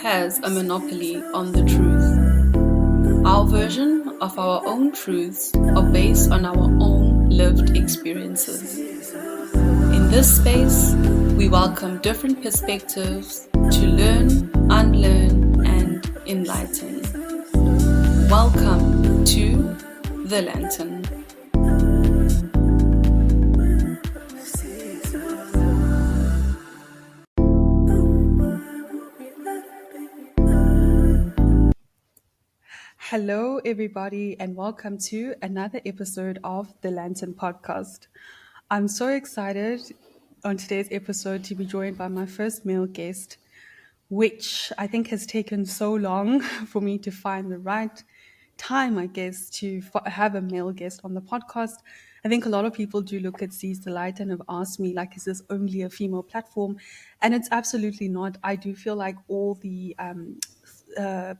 has a monopoly on the truth. Our version of our own truths are based on our own lived experiences. In this space, we welcome different perspectives to learn, unlearn, and enlighten. Welcome to The Lantern. Hello, everybody, and welcome to another episode of the Lantern podcast. I'm so excited on today's episode to be joined by my first male guest, which I think has taken so long for me to find the right time, I guess, to have a male guest on the podcast. I think a lot of people do look at Seize the Light and have asked me, like, is this only a female platform? And it's absolutely not. I do feel like all the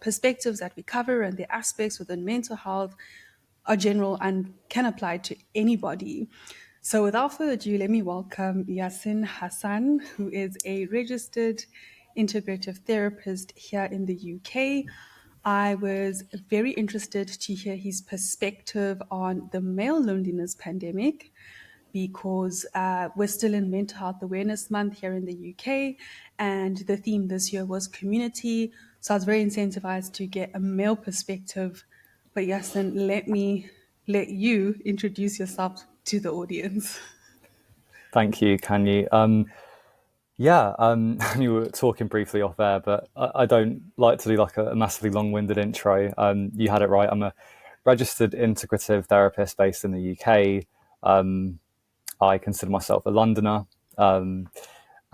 perspectives that we cover and the aspects within mental health are general and can apply to anybody. So without further ado, let me welcome Yasin Hassan, who is a registered integrative therapist here in the UK. I was very interested to hear his perspective on the male loneliness pandemic because we're still in Mental Health Awareness Month here in the UK, and the theme this year was community. So I was very incentivized to get a male perspective. But Yasin, let you introduce yourself to the audience. Thank you, Khanyi. You were talking briefly off air, but I don't like to do like a massively long-winded intro. You had it right. I'm a registered integrative therapist based in the UK. I consider myself a Londoner,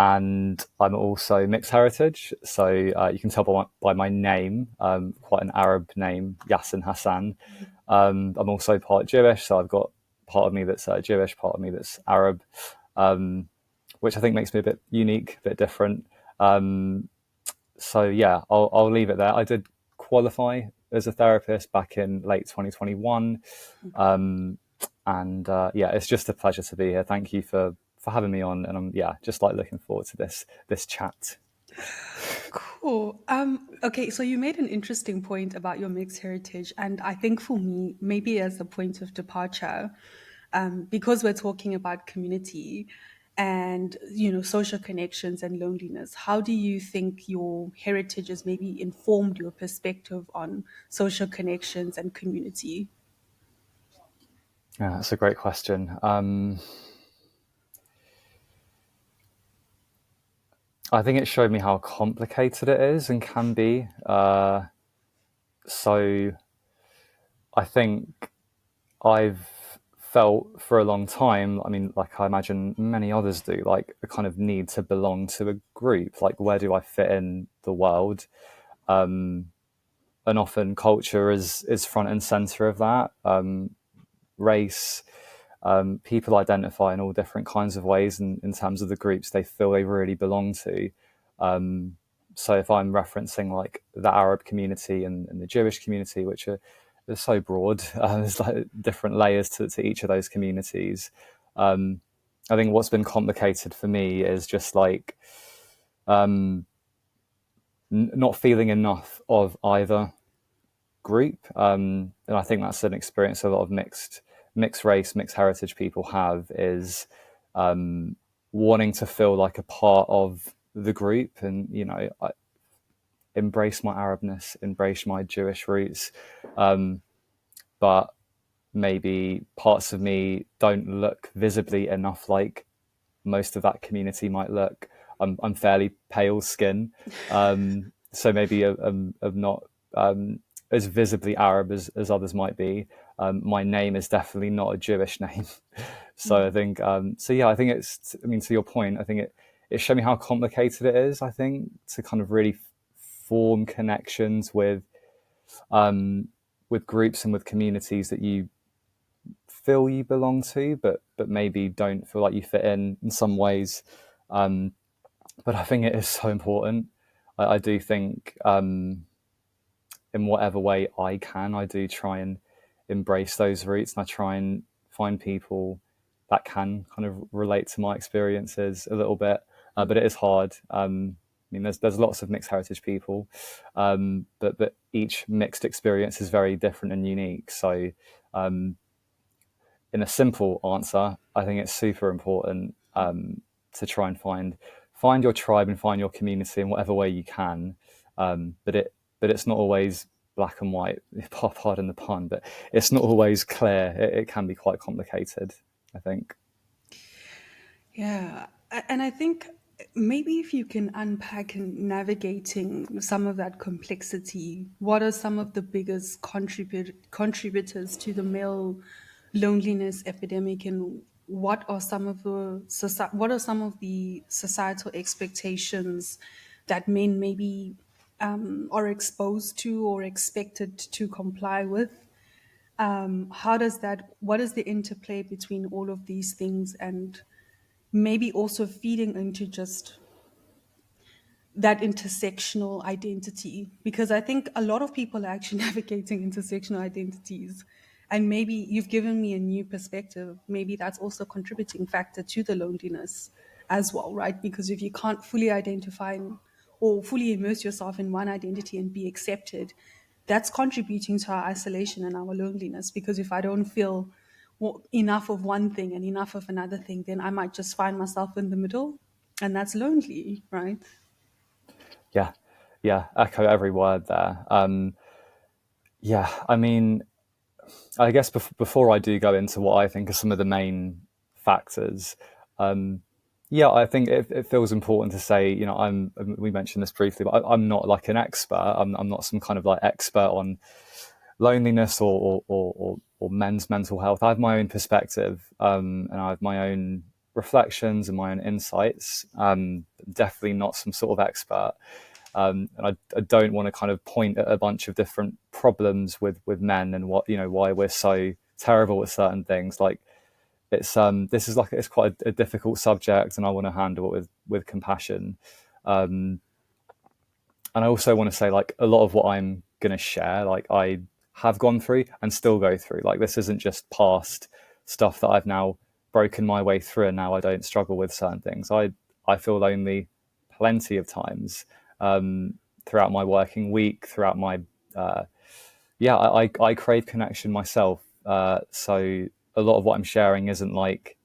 and I'm also mixed heritage. So you can tell by my name, quite an Arab name, Yasin Hassan. I'm also part Jewish, so I've got part of me that's Jewish, part of me that's Arab. Which I think makes me a bit unique, a bit different. So yeah, I'll leave it there. I did qualify as a therapist back in late 2021. It's just a pleasure to be here. Thank you for having me on. And I'm just like looking forward to this chat. Cool. Okay, so you made an interesting point about your mixed heritage. And I think for me, maybe as a point of departure, because we're talking about community and social connections and loneliness, how do you think your heritage has maybe informed your perspective on social connections and community? Yeah, that's a great question. I think it showed me how complicated it is and can be. So I think I've felt for a long time, I mean, like I imagine many others do, like a kind of need to belong to a group. Like, where do I fit in the world? And often culture is front and center of that. Race, people identify in all different kinds of ways in terms of the groups they feel they really belong to. So if I'm referencing like the Arab community and the Jewish community, which are so broad, there's like different layers to each of those communities. I think what's been complicated for me is just like not feeling enough of either group, and I think that's an experience a lot of mixed race, mixed heritage people have, is wanting to feel like a part of the group, and I embrace my Arabness, embrace my Jewish roots, but maybe parts of me don't look visibly enough like most of that community might look. I'm fairly pale skin, so maybe I'm not as visibly Arab as others might be. My name is definitely not a Jewish name. So I think, I think to your point, I think it showed me how complicated it is, I think, to kind of really form connections with groups and with communities that you feel you belong to, but maybe don't feel like you fit in some ways. But I think it is so important. I do think in whatever way I can, I do try and embrace those roots, and I try and find people that can kind of relate to my experiences a little bit. But it is hard. mean, there's lots of mixed heritage people, but each mixed experience is very different and unique. So, in a simple answer, I think it's super important to try and find your tribe and find your community in whatever way you can. But it's not always black and white. Pardon the pun, but it's not always clear. It can be quite complicated, I think. Yeah. And I think maybe if you can unpack and navigating some of that complexity, what are some of the biggest contributors to the male loneliness epidemic, and what are some of the societal expectations that men maybe are exposed to or expected to comply with? How does that? What is the interplay between all of these things, and maybe also feeding into just that intersectional identity? Because I think a lot of people are actually navigating intersectional identities, and maybe you've given me a new perspective. Maybe that's also a contributing factor to the loneliness as well, right? Because if you can't fully identify or fully immerse yourself in one identity and be accepted, that's contributing to our isolation and our loneliness. Because if I don't feel enough of one thing and enough of another thing, then I might just find myself in the middle, and that's lonely, right? Yeah, yeah, echo every word there. Yeah, I mean, I guess before I do go into what I think are some of the main factors, yeah, I think it feels important to say, we mentioned this briefly, but I'm not like an expert. I'm not some kind of like expert on loneliness or men's mental health. I have my own perspective, and I have my own reflections and my own insights. Definitely not some sort of expert. And I don't want to kind of point at a bunch of different problems with men and why we're so terrible at certain things. Like this is like it's quite a difficult subject, and I want to handle it with compassion. And I also want to say, like, a lot of what I'm going to share, like, I have gone through and still go through. Like, this isn't just past stuff that I've now broken my way through, and now I don't struggle with certain things. I feel lonely plenty of times, throughout my working week, throughout my yeah, I crave connection myself. So a lot of what I'm sharing isn't like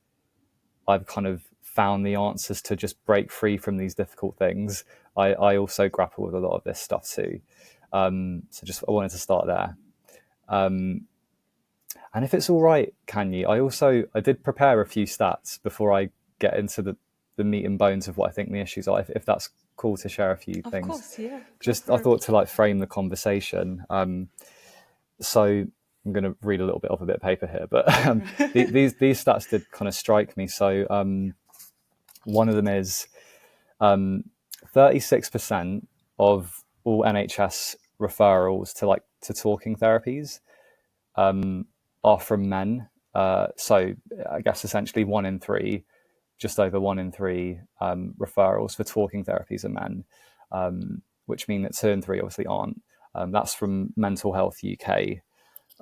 I've kind of found the answers to just break free from these difficult things. I also grapple with a lot of this stuff too. So just I wanted to start there. And if it's all right, Khanyi, I did prepare a few stats before I get into the meat and bones of what I think the issues are. If that's cool to share a few Of things, course, yeah, go just I for it. thought to like frame the conversation. So I'm going to read a little bit off a bit of paper here, but these stats did kind of strike me. So one of them is 36% of all NHS referrals to talking therapies are from men. So I guess essentially one in three, just over one in three referrals for talking therapies are men, which mean that two and three obviously aren't. That's from Mental Health UK.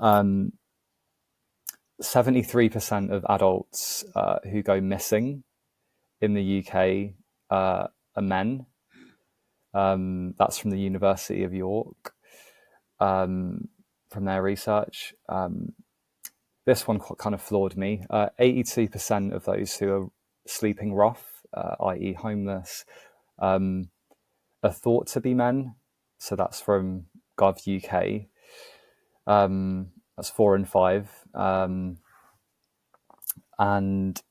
73% of adults who go missing in the UK are men. That's from the University of York, from their research. This one kind of floored me. 82% of those who are sleeping rough, i.e., homeless, are thought to be men. So that's from Gov UK. That's 4 and 5. And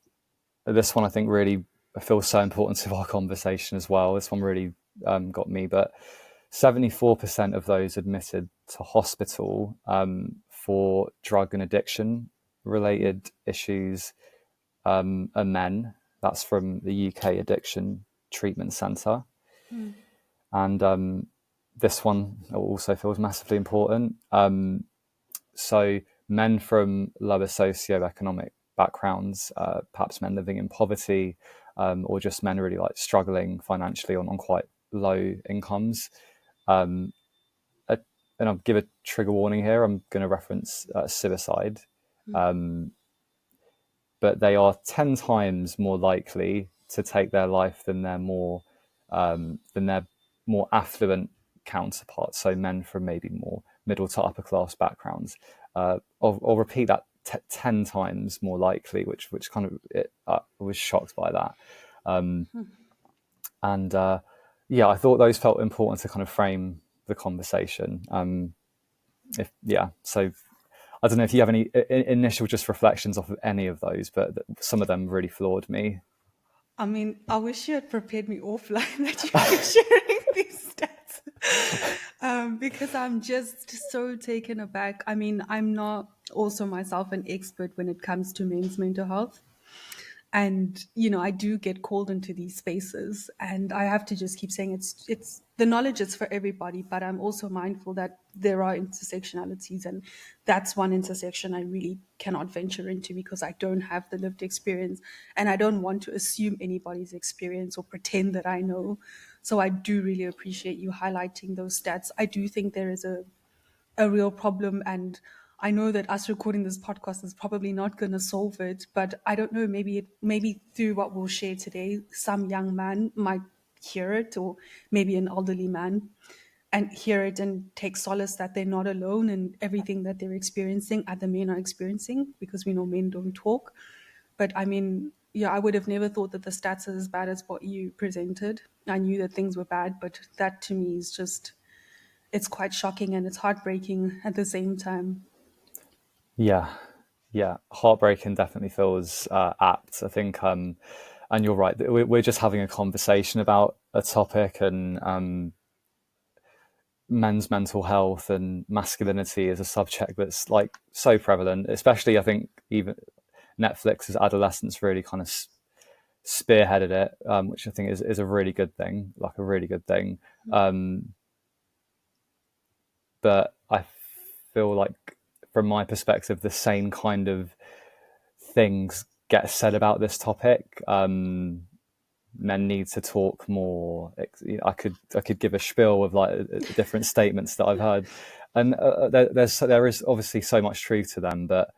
this one I think really feels so important to our conversation as well. This one really got me. But 74% of those admitted to hospital for drug and addiction related issues are men. That's from the UK Addiction Treatment Centre. And this one also feels massively important. So men from lower socioeconomic backgrounds, perhaps men living in poverty, or just men really like struggling financially on quite low incomes. And I'll give a trigger warning here. I'm going to reference suicide, but they are 10 times more likely to take their life than their more than their more affluent counterparts, so men from maybe more middle to upper class backgrounds. Or repeat that 10 times more likely, which kind of I was shocked by that. And yeah, I thought those felt important to kind of frame the conversation. So I don't know if you have any initial just reflections off of any of those, but some of them really floored me. I mean, I wish you had prepared me offline that you'd be sharing these stats, because I'm just so taken aback. I mean, I'm not also myself an expert when it comes to men's mental health. And I do get called into these spaces, and I have to just keep saying it's the knowledge is for everybody, but I'm also mindful that there are intersectionalities, and that's one intersection I really cannot venture into because I don't have the lived experience, and I don't want to assume anybody's experience or pretend that I know. So I do really appreciate you highlighting those stats. I do think there is a real problem, and I know that us recording this podcast is probably not going to solve it, but I don't know, maybe through what we'll share today, some young man might hear it, or maybe an elderly man, and hear it and take solace that they're not alone in everything that they're experiencing, other men are experiencing, because we know men don't talk. But I mean, yeah, I would have never thought that the stats are as bad as what you presented. I knew that things were bad, but that to me is just, it's quite shocking and it's heartbreaking at the same time. Yeah, yeah, heartbreaking definitely feels apt. I think, and you're right. We're just having a conversation about a topic, and men's mental health and masculinity is a subject that's like so prevalent. Especially, I think even Netflix's Adolescence really kind of spearheaded it, which I think is a really good thing, like a really good thing. But I feel like, from my perspective, the same kind of things get said about this topic. Men need to talk more. I could give a spiel of like different statements that I've heard, and there is obviously so much truth to them. But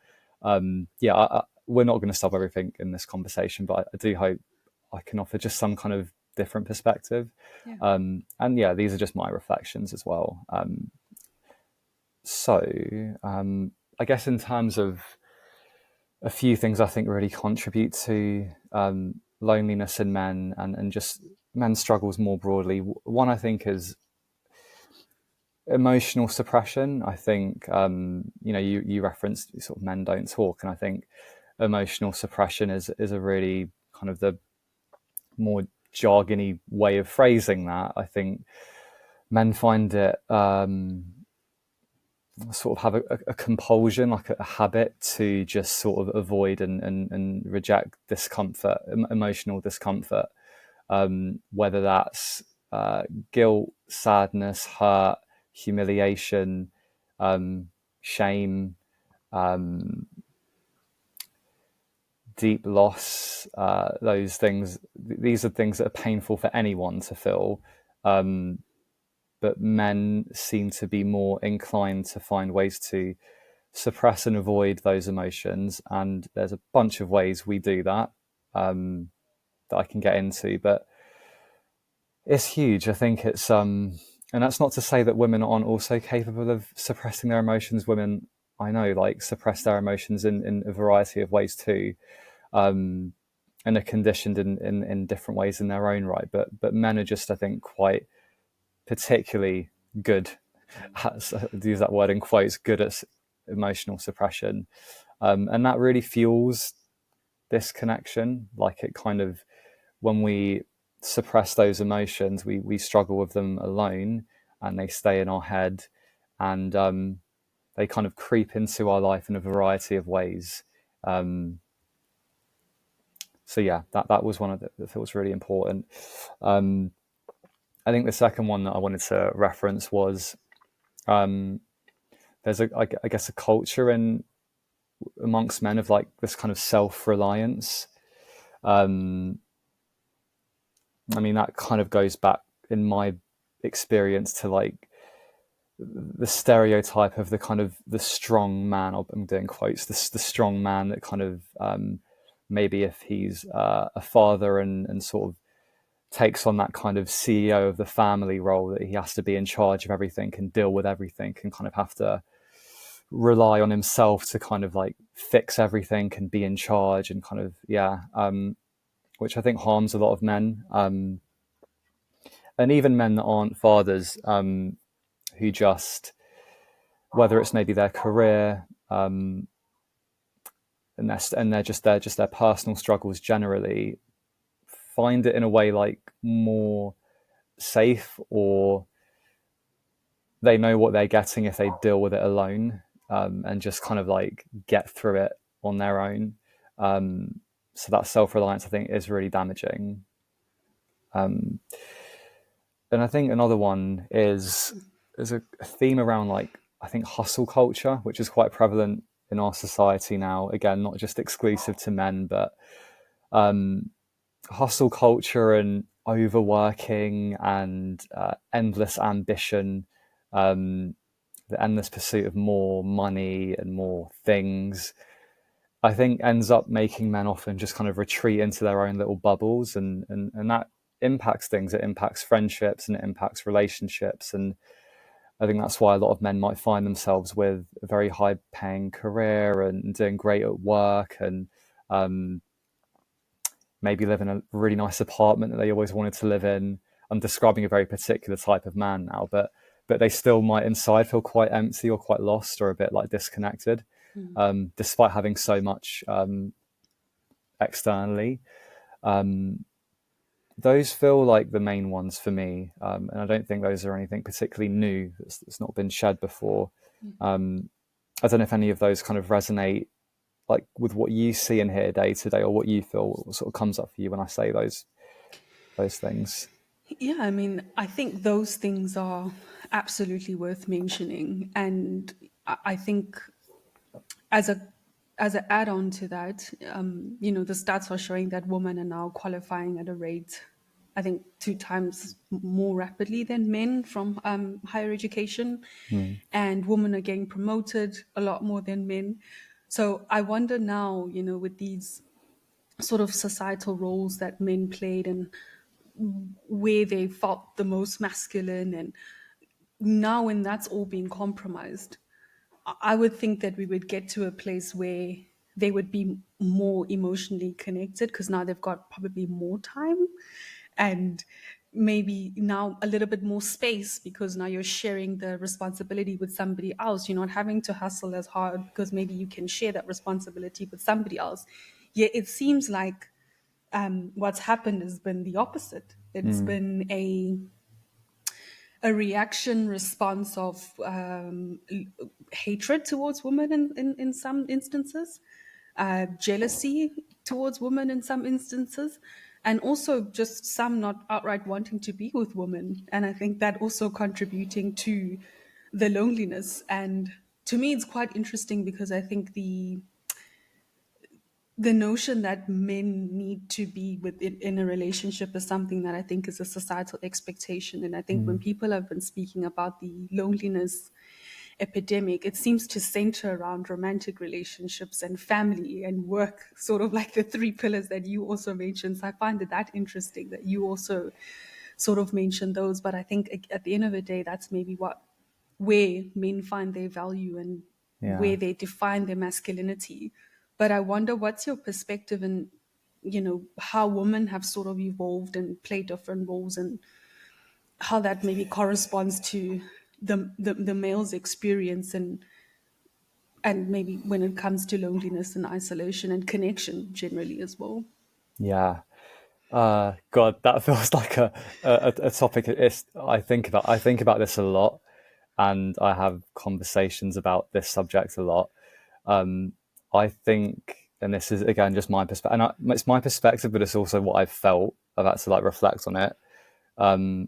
we're not going to stop everything in this conversation. But I do hope I can offer just some kind of different perspective. Yeah. And yeah, these are just my reflections as well. So I guess in terms of a few things I think really contribute to loneliness in men, and just men's struggles more broadly. One, I think, is emotional suppression. I think, you referenced sort of men don't talk, and I think emotional suppression is a really kind of the more jargony way of phrasing that. I think men find it sort of have a compulsion, like a habit to just sort of avoid and reject discomfort, emotional discomfort, whether that's guilt, sadness, hurt, humiliation, shame, deep loss. Those things, these are things that are painful for anyone to feel. But men seem to be more inclined to find ways to suppress and avoid those emotions. And there's a bunch of ways we do that, that I can get into, but it's huge. I think and that's not to say that women aren't also capable of suppressing their emotions. Women, I know, like, suppress their emotions in a variety of ways too, and are conditioned in different ways in their own right. But men are just, I think, quite particularly good, to use that word in quotes, good at emotional suppression, and that really fuels this connection. Like, it kind of, when we suppress those emotions, we struggle with them alone, and they stay in our head, and they kind of creep into our life in a variety of ways. So yeah, that was one of the thoughts really important. I think the second one that I wanted to reference was, there's I guess a culture amongst men of like this kind of self-reliance. I mean, that kind of goes back in my experience to like the stereotype of the kind of the strong man. I'm doing quotes. The strong man that kind of, maybe if he's a father and sort of takes on that kind of CEO of the family role, that he has to be in charge of everything and deal with everything and kind of have to rely on himself to kind of like fix everything and be in charge and kind of, which I think harms a lot of men. And even men that aren't fathers, who just, whether it's maybe their career, and they're just their personal struggles generally, find it in a way like more safe, or they know what they're getting if they deal with it alone, and just kind of like get through it on their own. So that self-reliance, I think, is really damaging. And I think another one is a theme around, like, I think hustle culture, which is quite prevalent in our society now. Again, not just exclusive to men, but hustle culture and overworking and endless ambition, the endless pursuit of more money and more things, I think ends up making men often just kind of retreat into their own little bubbles, and that impacts things. It impacts friendships and it impacts relationships. And I think that's why a lot of men might find themselves with a very high paying career and doing great at work, and um, maybe live in a really nice apartment that they always wanted to live in. I'm describing a very particular type of man now, but they still might inside feel quite empty or quite lost or a bit like disconnected, despite having so much externally. Those feel like the main ones for me, and I don't think those are anything particularly new that's not been shed before. I don't know if any of those kind of resonate, like with what you see and hear day to day, or what you feel, what sort of comes up for you when I say those things. Yeah, I mean, I think those things are absolutely worth mentioning, and I think as a as an add-on to that, the stats are showing that women are now qualifying at a rate, I think, 2 times more rapidly than men from higher education, Mm. and women are getting promoted a lot more than men. So I wonder now, with these sort of societal roles that men played and where they felt the most masculine, and now when that's all being compromised, I would think that we would get to a place where they would be more emotionally connected because now they've got probably more time, and maybe now a little bit more space because now you're sharing the responsibility with somebody else. You're not having to hustle as hard because maybe you can share that responsibility with somebody else. Yet it seems like what's happened has been the opposite. It's Mm. been a reaction response of hatred towards women in some instances, jealousy towards women in some instances, and also just some not outright wanting to be with women. And I think that also contributing to the loneliness. And to me, it's quite interesting because I think the notion that men need to be in a relationship is something that I think is a societal expectation. And I think when Mm. people have been speaking about the loneliness epidemic, it seems to center around romantic relationships and family and work, sort of like the three pillars that you also mentioned. So I find that interesting that you also sort of mentioned those. But I think at the end of the day, that's maybe where men find their value and Yeah. where they define their masculinity. But I wonder what's your perspective and how women have sort of evolved and played different roles, and how that maybe corresponds to the male's experience, and maybe when it comes to loneliness and isolation and connection generally as well. Yeah. God, that feels like a topic. I think about this a lot, and I have conversations about this subject a lot. I think, and this is again just my perspective, and it's my perspective, but it's also what I've felt. I've had to like reflect on it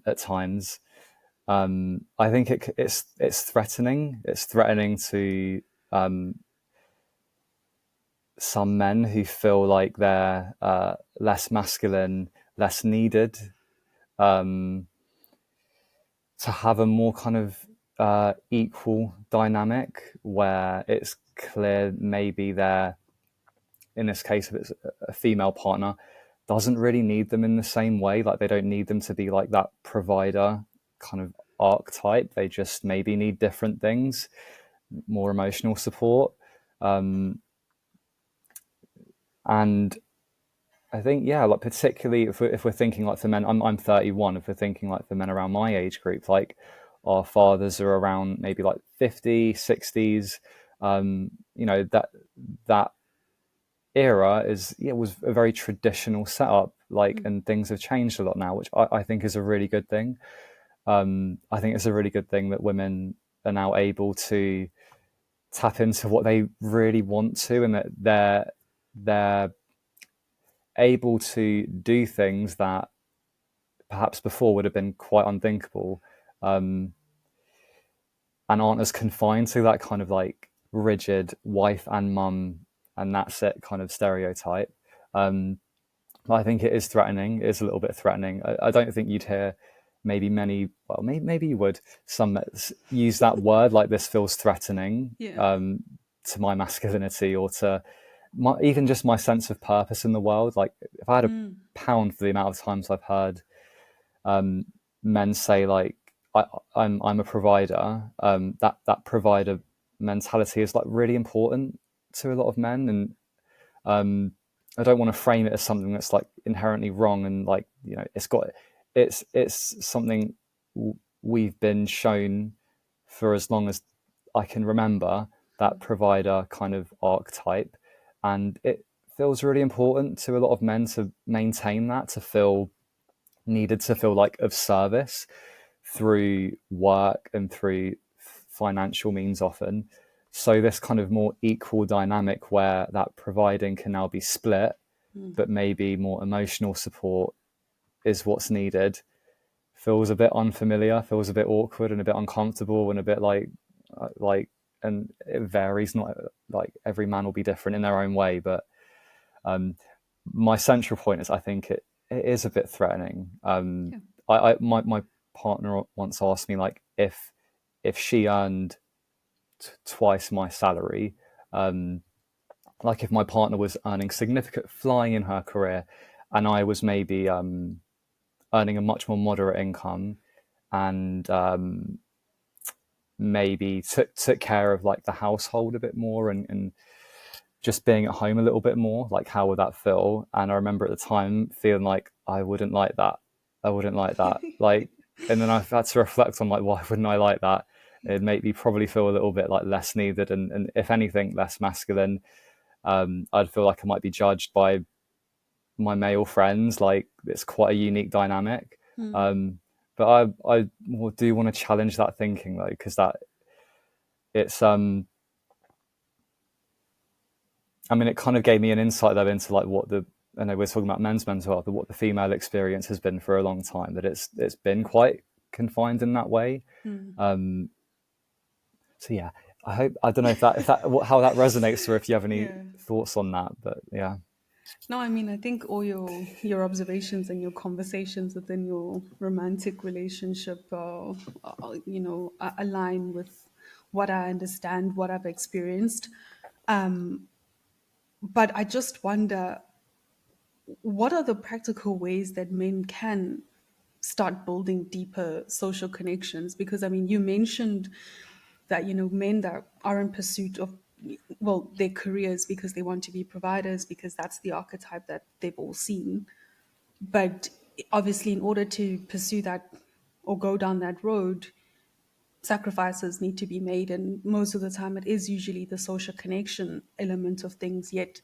at times. I think it's threatening. It's threatening to some men who feel like they're less masculine, less needed, to have a more kind of equal dynamic where it's clear maybe they're, in this case, if it's a female partner, doesn't really need them in the same way. Like they don't need them to be like that provider kind of archetype. They just maybe need different things, more emotional support. And I think, yeah, like particularly if we're thinking like for men, I'm 31. If we're thinking like for men around my age group, like our fathers are around maybe like 50, 60s. That era was a very traditional setup, like, and things have changed a lot now, which I think is a really good thing. I think it's a really good thing that women are now able to tap into what they really want to, and that they're able to do things that perhaps before would have been quite unthinkable, and aren't as confined to that kind of like rigid wife and mum and that's it kind of stereotype. I think it is threatening. It is a little bit threatening. I don't think you'd hear maybe many, well, maybe you would, some use that word like this feels threatening Yeah. to my masculinity or to even just my sense of purpose in the world. Like if I had a pound for the amount of times I've heard men say like I'm a provider, that provider mentality is like really important to a lot of men, and I don't want to frame it as something that's like inherently wrong and like it's something we've been shown for as long as I can remember, that provider kind of archetype, and it feels really important to a lot of men to maintain that, to feel needed, to feel like of service through work and through financial means often. So this kind of more equal dynamic where that providing can now be split, but maybe more emotional support is what's needed, feels a bit unfamiliar, feels a bit awkward and a bit uncomfortable and a bit like, and it varies. Not like every man will be different in their own way, but my central point is I think it is a bit threatening. Yeah. My partner once asked me like if she earned twice my salary, like if my partner was earning significant, flying in her career, and I was maybe earning a much more moderate income, and maybe took care of like the household a bit more, and just being at home a little bit more, like how would that feel? And I remember at the time feeling like I wouldn't like that. I wouldn't like that. Like, and then I've had to reflect on like, why wouldn't I like that? It'd make me probably feel a little bit like less needed, and if anything, less masculine. I'd feel like I might be judged by my male friends. Like it's quite a unique dynamic. But I do want to challenge that thinking though, because that it's I mean, it kind of gave me an insight though into like what I know we're talking about men's mental health, but what the female experience has been for a long time. That it's been quite confined in that way. So yeah, I don't know if that how that resonates or if you have any Yeah. thoughts on that, but yeah. No, I mean, I think all your observations and your conversations within your romantic relationship, align with what I understand, what I've experienced. But I just wonder, what are the practical ways that men can start building deeper social connections? Because I mean, you mentioned that men that are in pursuit of, well, their careers because they want to be providers, because that's the archetype that they've all seen. But obviously, in order to pursue that or go down that road, sacrifices need to be made. And most of the time, it is usually the social connection element of things. Yet,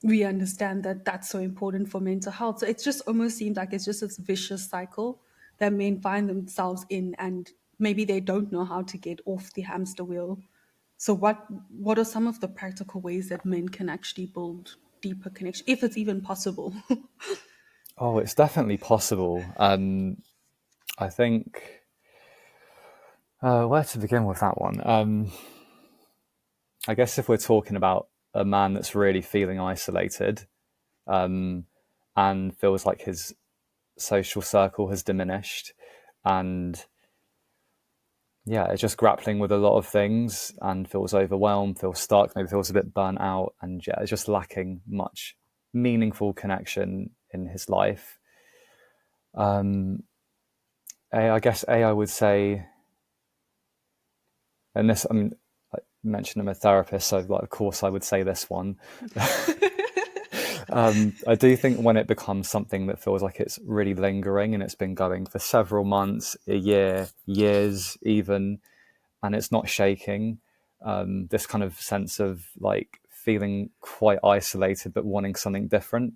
we understand that that's so important for mental health. So it just almost seems like it's just this vicious cycle that men find themselves in, and maybe they don't know how to get off the hamster wheel. So, what are some of the practical ways that men can actually build deeper connection, if it's even possible? Oh, it's definitely possible. I think where to begin with that one. I guess if we're talking about a man that's really feeling isolated, and feels like his social circle has diminished, and yeah, it's just grappling with a lot of things and feels overwhelmed, feels stuck, maybe feels a bit burnt out, and yeah, it's just lacking much. meaningful connection in his life. I guess I would say, and this, I mean, I mentioned I'm a therapist, so like, of course I would say this one. I do think when it becomes something that feels like it's really lingering and it's been going for several months, a year, years even, and it's not shaking, this kind of sense of like feeling quite isolated but wanting something different.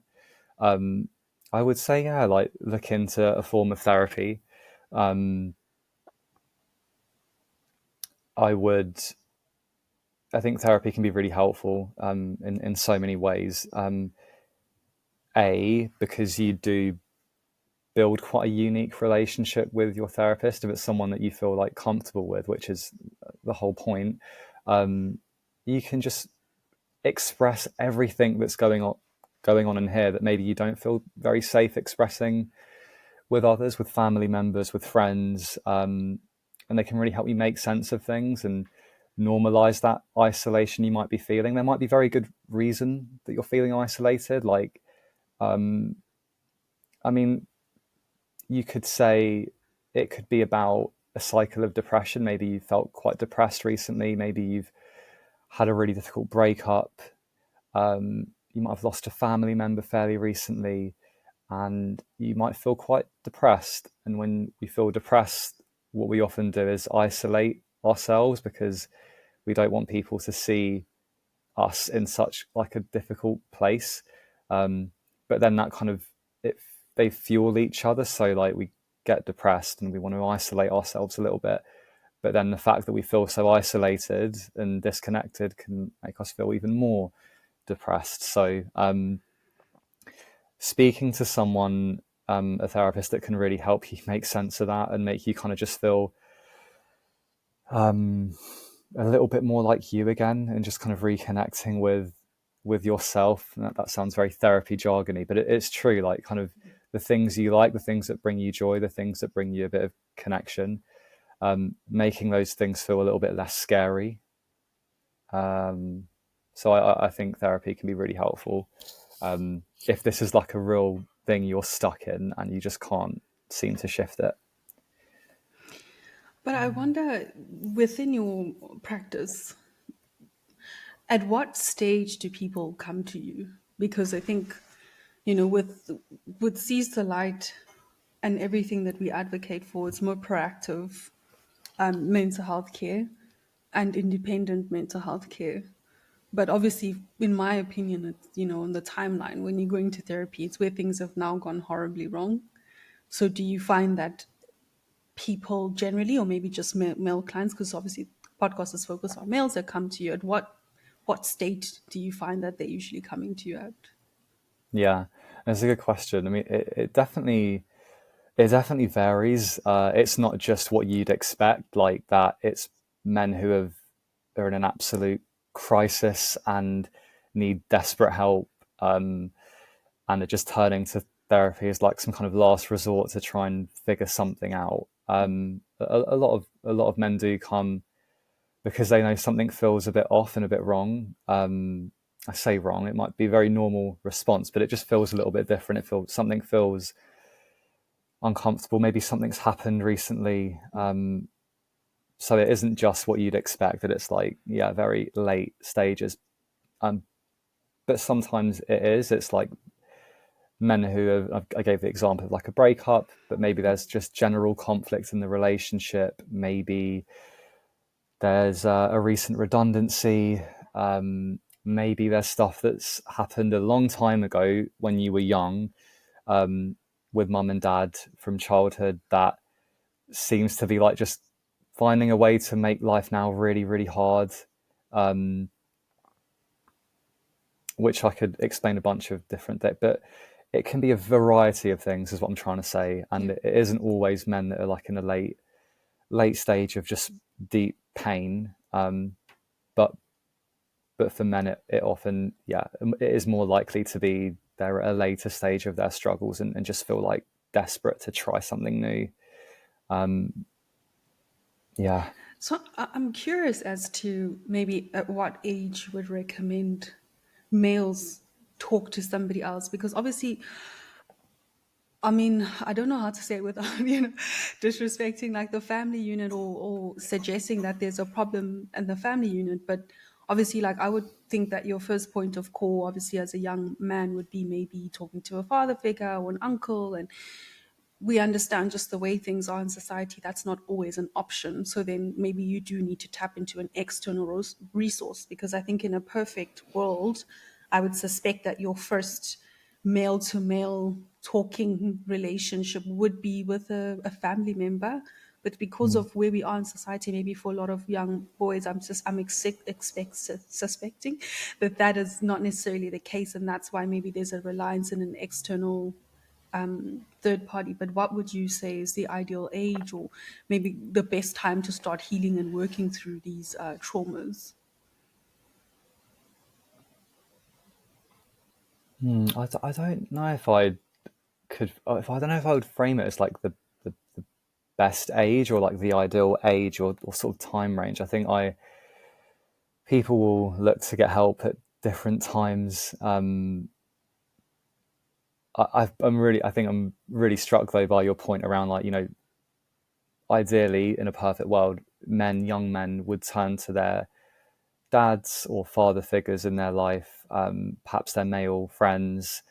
I would say, yeah, like look into a form of therapy. Um, I would, I think therapy can be really helpful in so many ways. Because you do build quite a unique relationship with your therapist. If it's someone that you feel like comfortable with, which is the whole point, you can just express everything that's going on in here that maybe you don't feel very safe expressing with others, with family members, with friends, and they can really help you make sense of things and normalize that isolation you might be feeling. There might be very good reason that you're feeling isolated. Like, I mean, you could say it could be about a cycle of depression. Maybe you felt quite depressed recently. Maybe you've had a really difficult breakup. You might have lost a family member fairly recently, and you might feel quite depressed. And when we feel depressed, what we often do is isolate ourselves because we don't want people to see us in such like a difficult place. But then that kind of it they fuel each other. So like we get depressed and we want to isolate ourselves a little bit. But then the fact that we feel so isolated and disconnected can make us feel even more depressed. So speaking to someone, a therapist that can really help you make sense of that and make you kind of just feel a little bit more like you again and just kind of reconnecting with yourself. And that sounds very therapy jargony, but it's true. Like kind of the things you like, the things that bring you joy, the things that bring you a bit of connection, making those things feel a little bit less scary. So I think therapy can be really helpful if this is like a real thing you're stuck in and you just can't seem to shift it. But I wonder, within your practice, at what stage do people come to you? Because I think, with Seize the Light and everything that we advocate for, it's more proactive mental health care and independent mental health care. But obviously, in my opinion, it's, on the timeline, when you're going to therapy, it's where things have now gone horribly wrong. So do you find that people generally, or maybe just male clients, because obviously podcast is focused on males that come to you, at what state do you find that they're usually coming to you at? Yeah, that's a good question. I mean, it definitely varies. It's not just what you'd expect, like that. It's men who are in an absolute crisis and need desperate help, and are just turning to therapy as like some kind of last resort to try and figure something out. A lot of men do come because they know something feels a bit off and a bit wrong. I say wrong; it might be a very normal response, but it just feels a little bit different. Something feels uncomfortable. Maybe something's happened recently. So it isn't just what you'd expect. That it's like, yeah, very late stages. Um, but sometimes it is. It's like men who I gave the example of like a breakup, but maybe there's just general conflict in the relationship. Maybe there's a recent redundancy. Maybe there's stuff that's happened a long time ago when you were young, with mum and dad from childhood that seems to be like just finding a way to make life now really, really hard, um, which I could explain a bunch of different things, but it can be a variety of things, is what I'm trying to say. Yeah. And it isn't always men that are like in a late stage of just deep pain. But for men, it often, yeah, it is more likely to be they're at a later stage of their struggles and just feel like desperate to try something new. Yeah. So I'm curious as to maybe at what age you would recommend males talk to somebody else, because obviously, I mean, I don't know how to say it without, disrespecting like the family unit, or suggesting that there's a problem in the family unit. But obviously, like, I would think that your first point of call, obviously, as a young man, would be maybe talking to a father figure or an uncle. And we understand just the way things are in society, that's not always an option. So then maybe you do need to tap into an external resource, because I think in a perfect world, I would suspect that your first male to male talking relationship would be with a family member. But because Mm. of where we are in society, maybe for a lot of young boys, suspecting that that is not necessarily the case, and that's why maybe there's a reliance in an external third party. But what would you say is the ideal age, or maybe the best time to start healing and working through these traumas? I don't know if I could. If I don't know if I would frame it as like the best age or like the ideal age or sort of time range. I think I people will look to get help at different times. I think I'm really struck though by your point around like ideally in a perfect world, young men would turn to their dads or father figures in their life, perhaps their male friends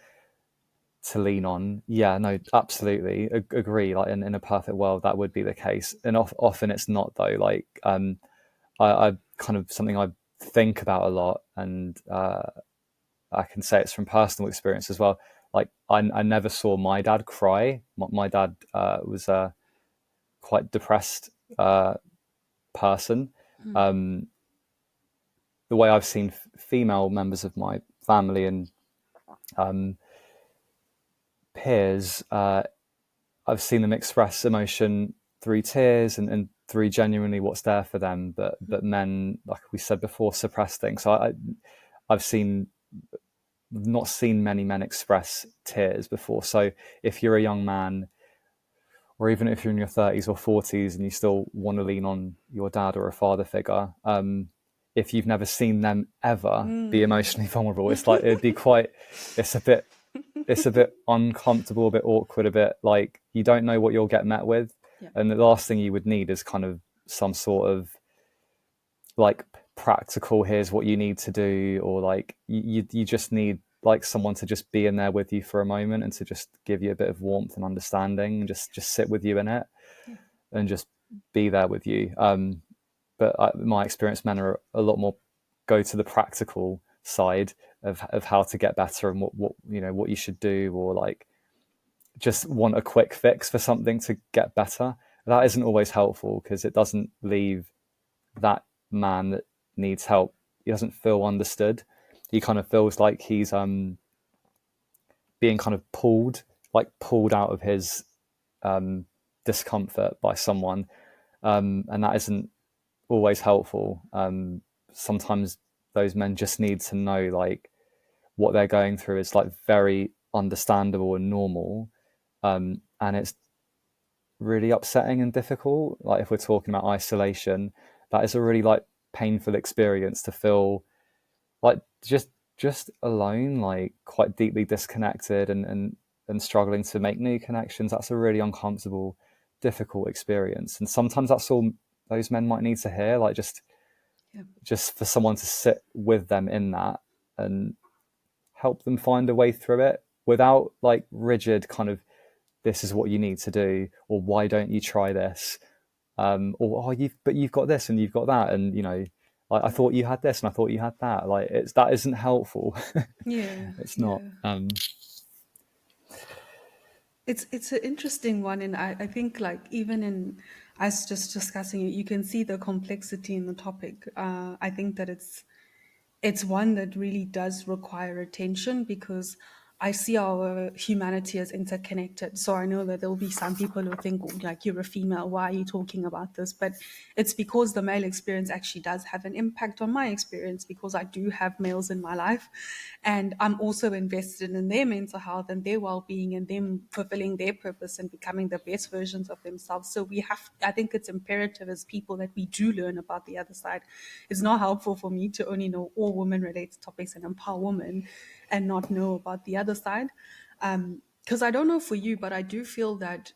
to lean on. Yeah, no, absolutely agree. Like in a perfect world, that would be the case, and often it's not though. Like I kind of something I think about a lot, and I can say it's from personal experience as well. Like I never saw my dad cry. My dad was a quite depressed person. Um, the way I've seen female members of my family and um, peers, I've seen them express emotion through tears and through genuinely what's there for them. But men, like we said before, suppress things. So I've seen not seen many men express tears before. So if you're a young man, or even if you're in your 30s or 40s and you still want to lean on your dad or a father figure, if you've never seen them ever be emotionally vulnerable, it's like it'd be quite. It's a bit. It's a bit uncomfortable, a bit awkward, a bit like you don't know what you'll get met with, Yeah. and the last thing you would need is kind of some sort of like practical here's what you need to do, or like you just need like someone to just be in there with you for a moment and to just give you a bit of warmth and understanding and just sit with you in it Yeah. and just be there with you. But my experience, men are a lot more go to the practical side of how to get better and what you should do, or like just want a quick fix for something to get better. That isn't always helpful because it doesn't leave that man that needs help. He doesn't feel understood. He kind of feels like he's being kind of pulled out of his discomfort by someone, and that isn't always helpful. Sometimes those men just need to know like what they're going through is like very understandable and normal, and it's really upsetting and difficult. Like if we're talking about isolation, that is a really like painful experience to feel like just alone, like quite deeply disconnected and struggling to make new connections. That's a really uncomfortable, difficult experience. And sometimes that's all those men might need to hear, like Yeah. just for someone to sit with them in that and help them find a way through it without like rigid kind of this is what you need to do, or why don't you try this, or you've got this and you've got that, and I thought you had this and I thought you had that. Like that isn't helpful. Yeah. It's not. Yeah. It's an interesting one, and I think like even in us just discussing it, you can see the complexity in the topic. I think that it's one that really does require attention, because I see our humanity as interconnected. So I know that there will be some people who think, "Oh, like, you're a female, why are you talking about this?" But it's because the male experience actually does have an impact on my experience, because I do have males in my life, and I'm also invested in their mental health and their well-being and them fulfilling their purpose and becoming the best versions of themselves. So I think it's imperative as people that we do learn about the other side. It's not helpful for me to only know all women related topics and empower women and not know about the other side. Because I don't know for you, but I do feel that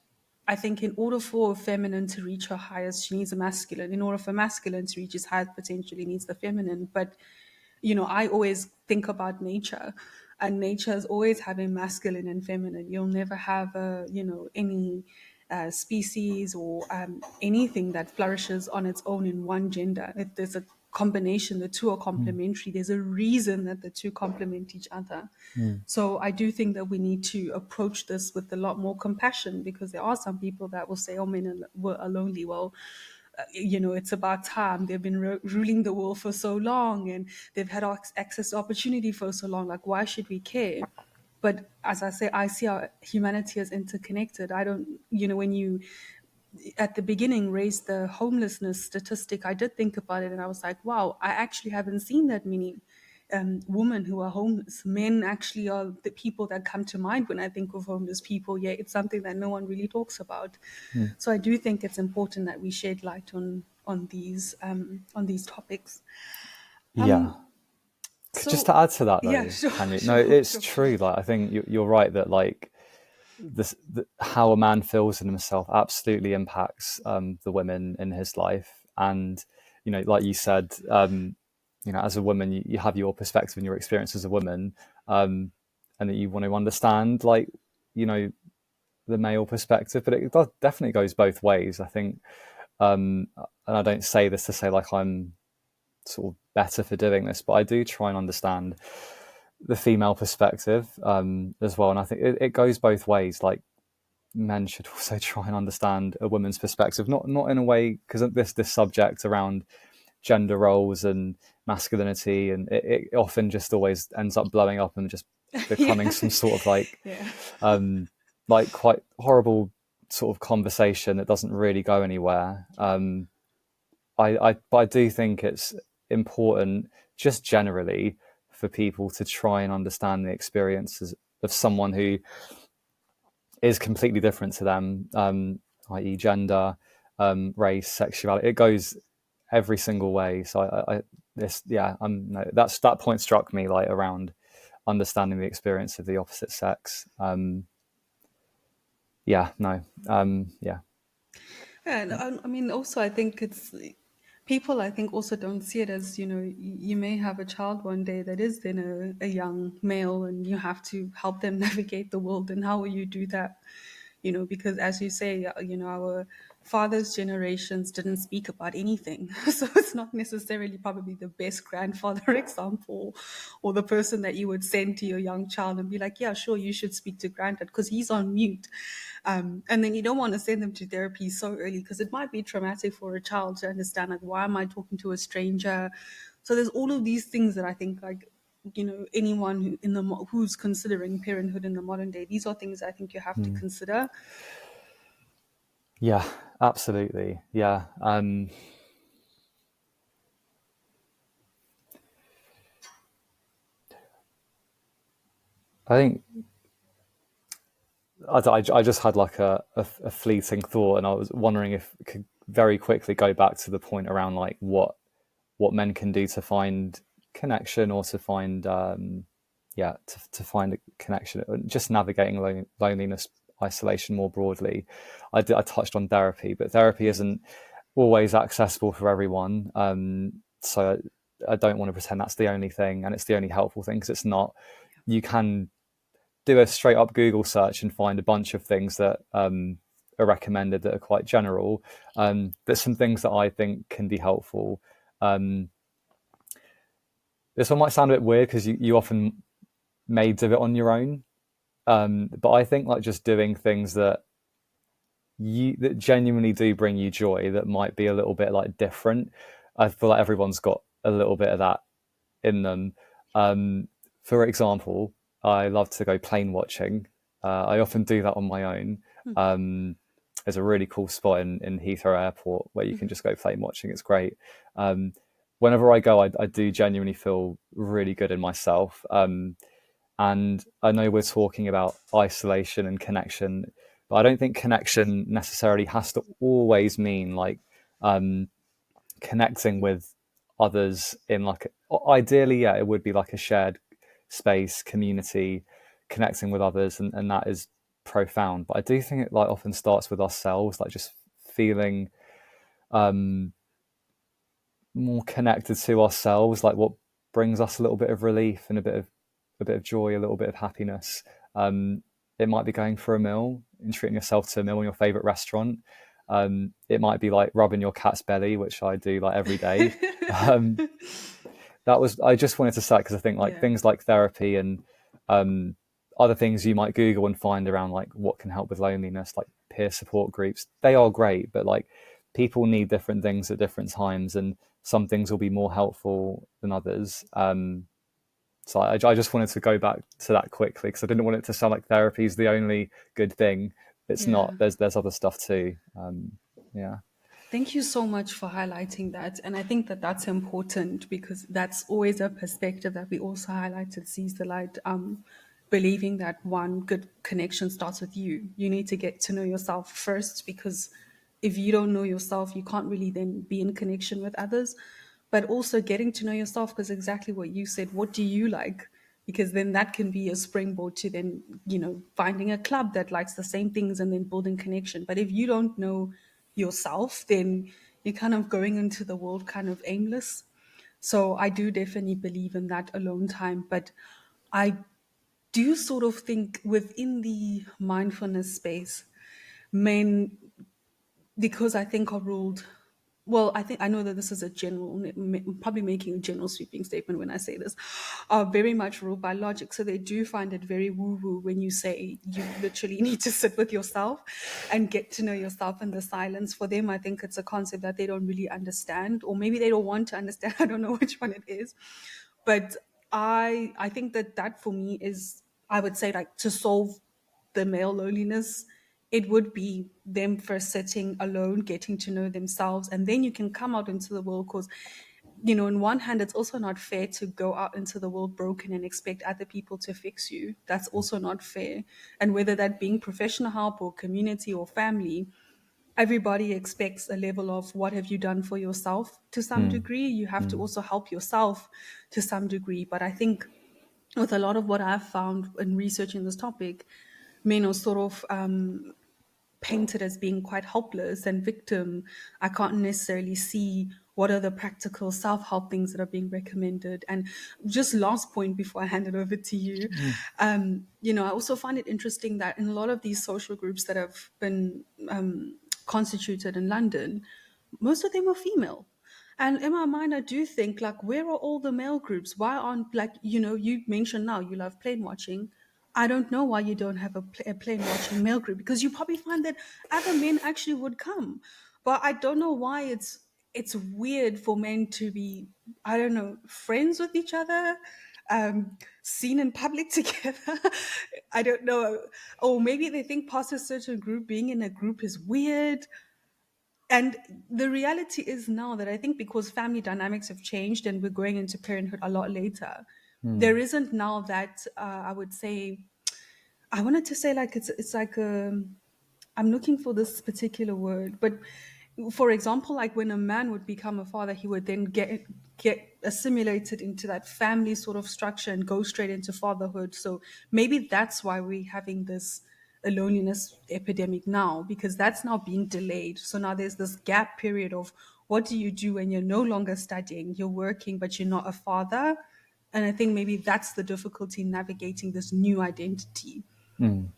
I think in order for a feminine to reach her highest, she needs a masculine. In order for masculine to reach his highest potential, he needs the feminine. But I always think about nature, and nature is always having masculine and feminine. You'll never have any species or anything that flourishes on its own in one gender. If there's a combination, the two are Mm. complementary. There's a reason that the two complement each other. Mm. So I do think that we need to approach this with a lot more compassion, because there are some people that will say, "Oh, men are lonely." Well, it's about time. They've been ruling the world for so long, and they've had access to opportunity for so long. Like, why should we care? But as I say, I see our humanity as interconnected. I don't, when you at the beginning raised the homelessness statistic, I did think about it, and I was like, wow, I actually haven't seen that many women who are homeless. Men actually are the people that come to mind when I think of homeless people. Yeah, it's something that no one really talks about. Mm. So I do think it's important that we shed light on these topics. Yeah. Just to So add to that yeah, though, sure, Khanyi, no, sure, it's sure. true. Like I think you're right that like how a man feels in himself absolutely impacts the women in his life. And like you said, as a woman, you have your perspective and your experience as a woman, and that you want to understand, like you know, the male perspective. But it definitely goes both ways. I think, and I don't say this to say like I'm sort of better for doing this, but I do try and understand the female perspective as well. And I think it goes both ways. Like men should also try and understand a woman's perspective, not in a way, because this subject around gender roles and masculinity, and it often just always ends up blowing up and just becoming Yeah, some sort of like yeah. quite horrible sort of conversation that doesn't really go anywhere. But I do think it's important, just generally, for people to try and understand the experiences of someone who is completely different to them, i.e., gender, race, sexuality. It goes every single way. So no, that point struck me, like around understanding the experience of the opposite sex. Yeah, no, yeah. And I mean, also, I think it's people, I think, also don't see it as, you may have a child one day that is then a young male, and you have to help them navigate the world. And how will you do that? Because as you say, our father's generations didn't speak about anything. So it's not necessarily probably the best grandfather example, or the person that you would send to your young child and be like, yeah, sure, you should speak to granddad because he's on mute. And then you don't want to send them to therapy so early, because it might be traumatic for a child to understand, like, why am I talking to a stranger? So there's all of these things that I think, like, anyone who's considering parenthood in the modern day, these are things I think you have to Mm. consider. Yeah, absolutely. Yeah. I think I just had like a fleeting thought, and I was wondering if it could very quickly go back to the point around like what men can do to find connection, or to find to find a connection, just navigating loneliness, isolation more broadly. I touched on therapy, but therapy Yeah. isn't always accessible for everyone. So I don't want to pretend that's the only thing and it's the only helpful thing, because it's not. You can do a straight up Google search and find a bunch of things that are recommended that are quite general. But some things that I think can be helpful. Um, this one might sound a bit weird because you often may do it on your own. But I think like just doing things that genuinely do bring you joy, that might be a little bit like different. I feel like everyone's got a little bit of that in them. Um, for example, I love to go plane watching. I often do that on my own. There's a really cool spot in Heathrow Airport where you can just go plane watching. It's great. Um, Whenever I go, I do genuinely feel really good in myself. And I know we're talking about isolation and connection, but I don't think connection necessarily has to always mean like connecting with others in like ideally, yeah, it would be like a shared space, community, connecting with others, and that is profound. But I do think it like often starts with ourselves, like just feeling um, more connected to ourselves, like what brings us a little bit of relief and a bit of joy, a little bit of happiness. Um, it might be going for a meal and treating yourself to a meal in your favorite restaurant. It might be like rubbing your cat's belly, which I do like every day. Um, that was I just wanted to say because I think like Yeah. things like therapy and um, other things you might Google and find around like what can help with loneliness, like peer support groups, they are great, but like people need different things at different times, and some things will be more helpful than others. So I just wanted to go back to that quickly because I didn't want it to sound like therapy is the only good thing. It's Yeah. not. There's other stuff too. Yeah. Thank you so much for highlighting that. And I think that that's important because that's always a perspective that we also highlighted, sees the light. Believing that one good connection starts with you. You need to get to know yourself first because if you don't know yourself, you can't really then be in connection with others. But also getting to know yourself because exactly what you said. What do you like? Because then that can be a springboard to then, finding a club that likes the same things and then building connection. But if you don't know yourself, then you're kind of going into the world kind of aimless. So I do definitely believe in that alone time. But I do sort of think within the mindfulness space, men, because I think are ruled. Well, I think I know that this is a general, probably making a general sweeping statement when I say this, are very much ruled by logic. So they do find it very woo woo when you say you literally need to sit with yourself and get to know yourself in the silence. For them, I think it's a concept that they don't really understand, or maybe they don't want to understand. I don't know which one it is. But I think that that for me is, I would say, like, to solve the male loneliness, it would be them first sitting alone, getting to know themselves, and then you can come out into the world. Because, in one hand, it's also not fair to go out into the world broken and expect other people to fix you. That's also not fair. And whether that being professional help or community or family, everybody expects a level of what have you done for yourself to some Mm, degree. You have to mm, also help yourself to some degree. But I think with a lot of what I've found in researching this topic, men are sort of painted as being quite helpless and victim. I can't necessarily see what are the practical self-help things that are being recommended. And just last point before I hand it over to you, mm, I also find it interesting that in a lot of these social groups that have been constituted in London, most of them are female. And in my mind, I do think, like, where are all the male groups? Why aren't, like, you mentioned now you love plane watching. I don't know why you don't have a plane watching male group, because you probably find that other men actually would come. But I don't know why it's weird for men to be, I don't know, friends with each other, seen in public together. I don't know. Or maybe they think past a certain group, being in a group is weird. And the reality is now that I think because family dynamics have changed and we're going into parenthood a lot later, mm, there isn't now that, I would say, I wanted to say, like, it's like I'm looking for this particular word, but for example, like when a man would become a father, he would then get assimilated into that family sort of structure and go straight into fatherhood. So maybe that's why we're having this a loneliness epidemic now, because that's now being delayed. So now there's this gap period of what do you do when you're no longer studying, you're working, but you're not a father. And I think maybe that's the difficulty in navigating this new identity. mm.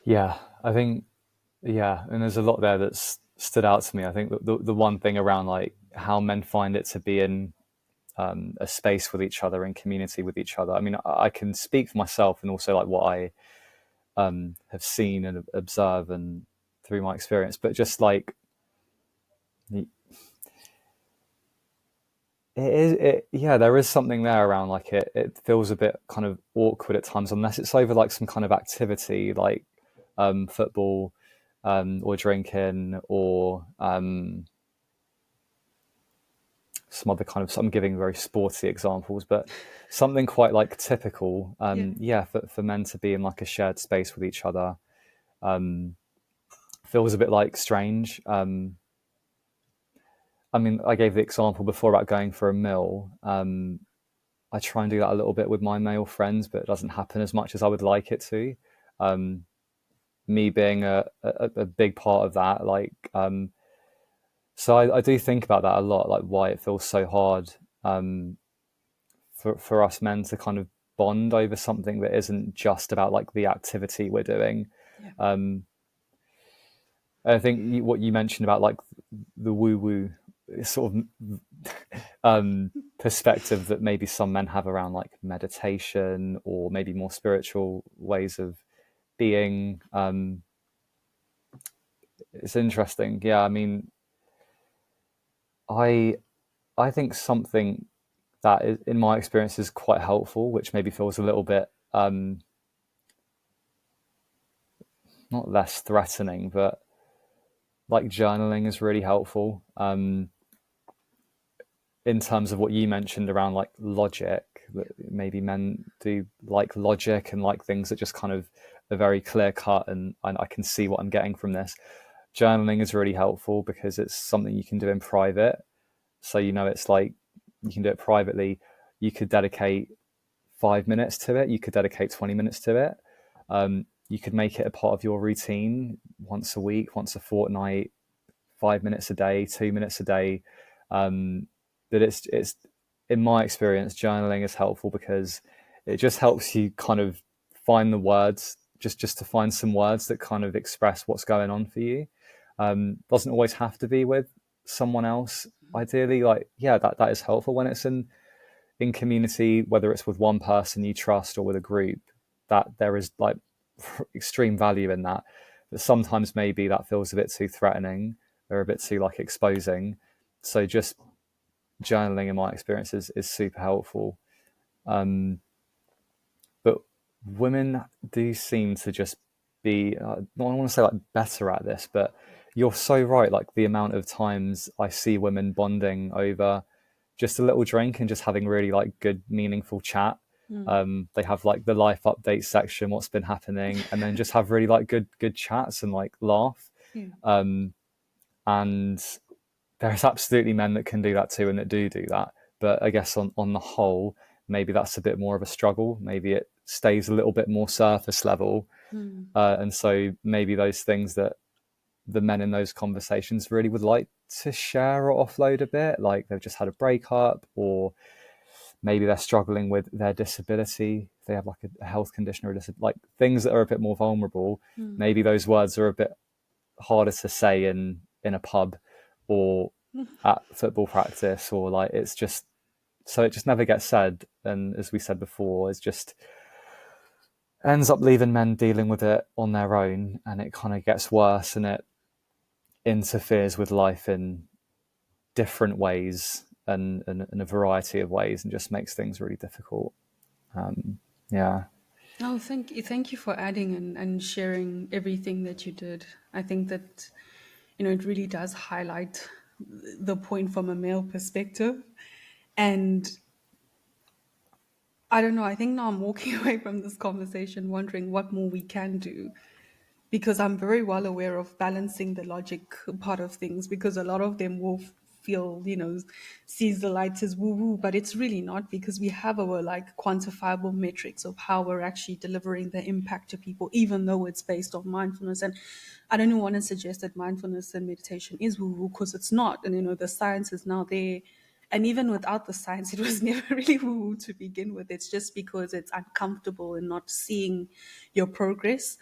Yeah, I think yeah, and there's a lot there that's stood out to me. I think the one thing around like how men find it to be in a space with each other and community with each other. I mean, I can speak for myself and also like what I have seen and observe and through my experience, but just like yeah, there is something there around like it feels a bit kind of awkward at times unless it's over like some kind of activity like football or drinking or some other kind of, I'm giving very sporty examples, but something quite like typical. Yeah. Yeah, for men to be in like a shared space with each other feels a bit like strange. I mean, I gave the example before about going for a meal. I try and do that a little bit with my male friends, but it doesn't happen as much as I would like it to. Me being a big part of that, like, so I do think about that a lot, like why it feels so hard, for us men to kind of bond over something that isn't just about like the activity we're doing. Yeah. I think what you mentioned about like the woo woo sort of perspective that maybe some men have around like meditation or maybe more spiritual ways of being. It's interesting. Yeah, I mean, I I think something that is, in my experience, is quite helpful, which maybe feels a little bit not less threatening, but like journaling is really helpful. In terms of what you mentioned around like logic, that maybe men do like logic and like things that just kind of are very clear cut, and I can see what I'm getting from this. Journaling is really helpful because it's something you can do in private. So, it's like you can do it privately. You could dedicate 5 minutes to it. You could dedicate 20 minutes to it. You could make it a part of your routine once a week, once a fortnight, 5 minutes a day, 2 minutes a day. But it's in my experience, journaling is helpful because it just helps you kind of find the words, just to find some words that kind of express what's going on for you. Doesn't always have to be with someone else. Ideally, like, yeah, that is helpful when it's in community, whether it's with one person you trust or with a group, that there is like extreme value in that. But sometimes maybe that feels a bit too threatening or a bit too like exposing. So just journaling, in my experience, is super helpful. But women do seem to just be, I don't want to say like better at this, but you're so right. Like the amount of times I see women bonding over just a little drink and just having really like good, meaningful chat. They have like the life update section, what's been happening, and then just have really like good chats and like laugh. Yeah. And there's absolutely men that can do that too, and that do that. But I guess on the whole, maybe that's a bit more of a struggle. Maybe it stays a little bit more surface level, and so maybe those things that the men in those conversations really would like to share or offload a bit, like they've just had a breakup, or maybe they're struggling with their disability. If they have like a health condition or like things that are a bit more vulnerable. Maybe those words are a bit harder to say in a pub or at football practice, or like it's just so it just never gets said. And as we said before, it's just ends up leaving men dealing with it on their own, and it kind of gets worse, and it interferes with life in different ways and in a variety of ways, and just makes things really difficult. Yeah. Oh, thank you for adding and sharing everything that you did. I think that, it really does highlight the point from a male perspective. And I don't know, I think now I'm walking away from this conversation wondering what more we can do, because I'm very well aware of balancing the logic part of things, because a lot of them will feel, sees the light as woo woo, but it's really not, because we have our like quantifiable metrics of how we're actually delivering the impact to people, even though it's based on mindfulness. And I don't want to suggest that mindfulness and meditation is woo woo, because it's not. And, the science is now there. And even without the science, it was never really woo woo to begin with. It's just because it's uncomfortable and not seeing your progress.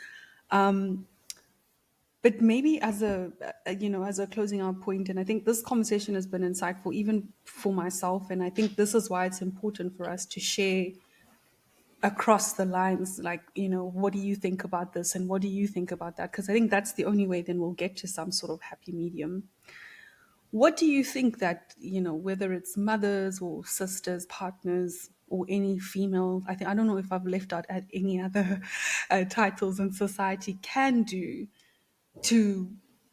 But maybe as as a closing out point, and I think this conversation has been insightful even for myself, and I think this is why it's important for us to share across the lines, like, what do you think about this and what do you think about that, because I think that's the only way then we'll get to some sort of happy medium. What do you think that, whether it's mothers or sisters, partners, or any female, I don't know if I've left out at any other titles in society, can do to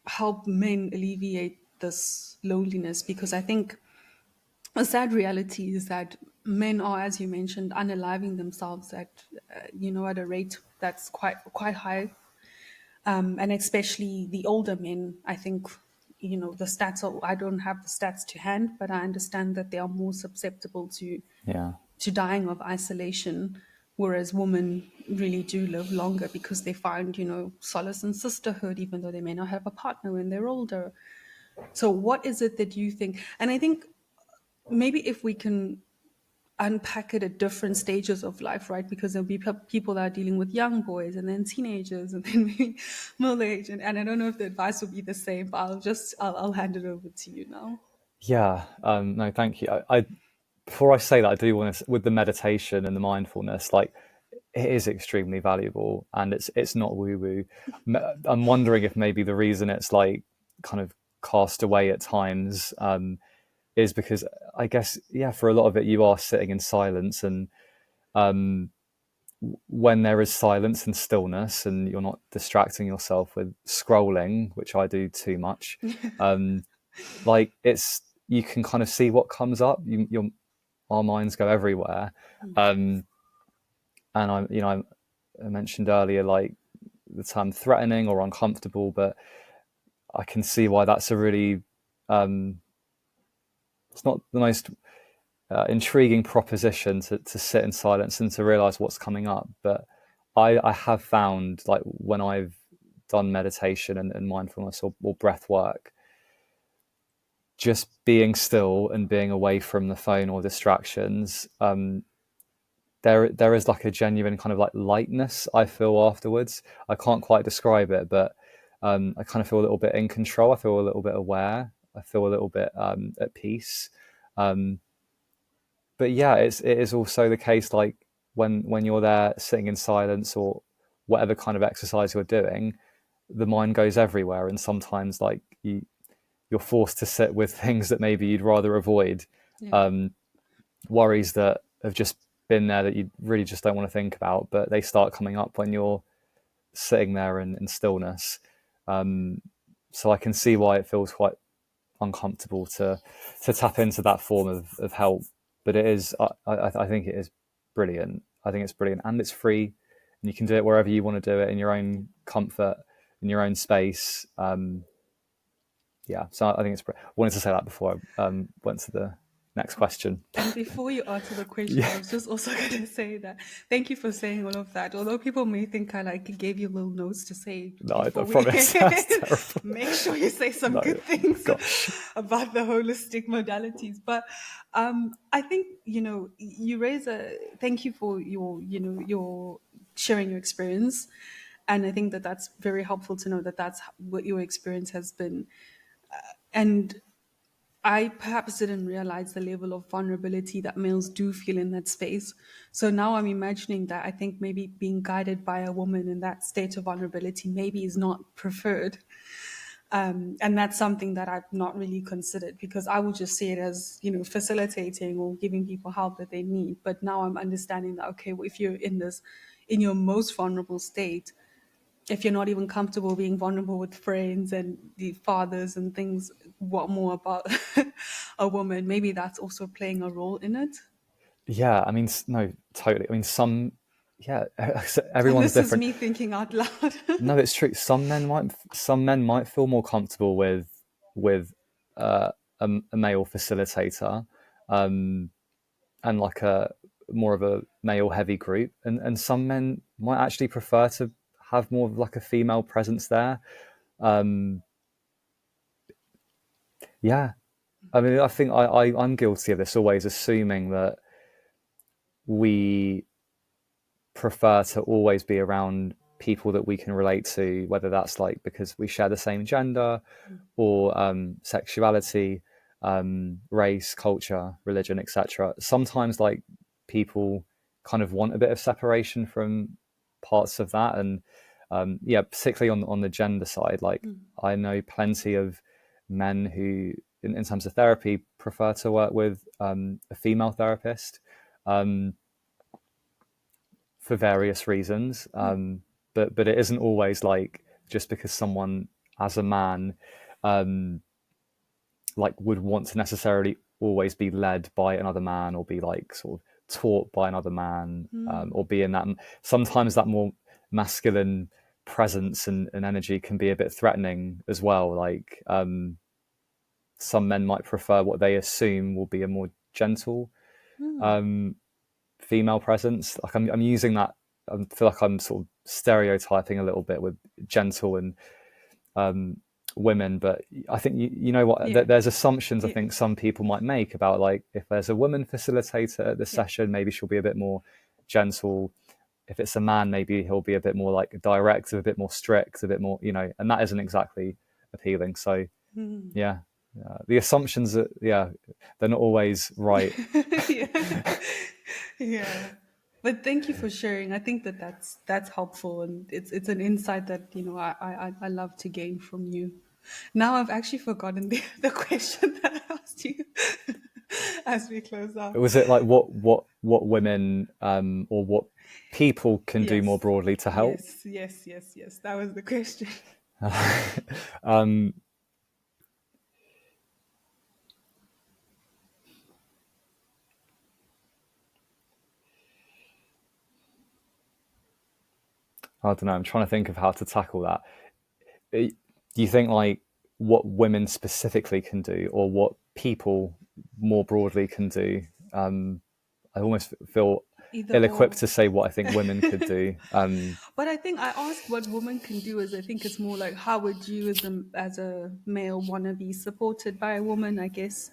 help men alleviate this loneliness? Because I think a sad reality is that men are, as you mentioned, unaliving themselves at at a rate that's quite high, and especially the older men. I think the stats are, I don't have the stats to hand, but I understand that they are more susceptible to Yeah. to dying of isolation, whereas women really do live longer because they find, solace in sisterhood, even though they may not have a partner when they're older. So, what is it that you think? And I think maybe if we can unpack it at different stages of life, right? Because there'll be people that are dealing with young boys and then teenagers and then maybe middle age. And I don't know if the advice will be the same, but I'll hand it over to you now. Yeah, no, thank you. I before I say that, I do want to, with the meditation and the mindfulness, like it is extremely valuable, and it's not woo woo. I'm wondering if maybe the reason it's like kind of cast away at times is because I guess, yeah, for a lot of it you are sitting in silence, and when there is silence and stillness and you're not distracting yourself with scrolling, which I do too much, like it's, you can kind of see what comes up. Our minds go everywhere. And I mentioned earlier, like the term threatening or uncomfortable, but I can see why that's a really, it's not the most intriguing proposition to sit in silence and to realize what's coming up. But I have found, like when I've done meditation and mindfulness or breath work, just being still and being away from the phone or distractions, there is like a genuine kind of like lightness I feel afterwards. I can't quite describe it, but I kind of feel a little bit in control. I feel a little bit aware. I feel a little bit at peace. Um, but yeah, it is also the case, like when you're there sitting in silence or whatever kind of exercise you're doing, the mind goes everywhere, and sometimes like you're forced to sit with things that maybe you'd rather avoid. Yeah. Um, Worries that have just been there that you really just don't want to think about, but they start coming up when you're sitting there in stillness. So I can see why it feels quite uncomfortable to tap into that form of help. But it is, I think it is brilliant. I think it's brilliant, and it's free, and you can do it wherever you want to do it in your own comfort, in your own space. Yeah, so I think it's. I wanted to say that before I went to the next question. And before you answer the question, I Yeah, was just also going to say that thank you for saying all of that. Although people may think I like gave you little notes to say no, I before we promise that's terrible. make sure you say some No, good things gosh, about the holistic modalities. But I think you raise a thank you for your sharing your experience, and I think that that's very helpful to know that that's what your experience has been. And I perhaps didn't realize the level of vulnerability that males do feel in that space. So now I'm imagining that I think maybe being guided by a woman in that state of vulnerability maybe is not preferred. And that's something that I've not really considered because I would just see it as, facilitating or giving people help that they need. But now I'm understanding that, okay, well, if you're in your most vulnerable state, if you're not even comfortable being vulnerable with friends and the fathers and things, what more about a woman? Maybe that's also playing a role in it. yeah. I mean, no, totally. I mean, yeah, And everyone's this is different. me thinking out loud. No, it's true. Some men might feel more comfortable with a male facilitator, um, and like a more of a male heavy group, and some men might actually prefer to have more of like a female presence there. Um, yeah, I mean, I think I'm guilty of this, always assuming that we prefer to always be around people that we can relate to, whether that's like because we share the same gender or sexuality, race, culture, religion, etc. Sometimes like people kind of want a bit of separation from parts of that, and yeah, particularly on the gender side, like I know plenty of men who, in terms of therapy, prefer to work with a female therapist. Um, for various reasons. But it isn't always like just because someone as a man like would want to necessarily always be led by another man or be like sort of taught by another man, or be in that, sometimes that more masculine presence and energy can be a bit threatening as well. Like some men might prefer what they assume will be a more gentle female presence. Like I'm using that. I feel like I'm sort of stereotyping a little bit with gentle and women, but I think you know what, Yeah. there's assumptions I Yeah. think some people might make about, like, if there's a woman facilitator at the Yeah. session, maybe she'll be a bit more gentle. If it's a man, maybe he'll be a bit more like direct, a bit more strict, a bit more, and that isn't exactly appealing. So yeah, the assumptions that, yeah, they're not always right. Yeah. Yeah. But thank you for sharing. I think that that's helpful, and it's an insight that I love to gain from you. Now I've actually forgotten the question that I asked you as we close out. Was it like what women or what people can do more Yes, broadly to help? yes. That was the question. um, I don't know. I'm trying to think of how to tackle that. Do you think, like, what women specifically can do, or what people more broadly can do? I almost feel Either ill-equipped or. to say what I think women could do. But I think I asked what women can do, is I think it's more like, how would you as a male want to be supported by a woman, I guess.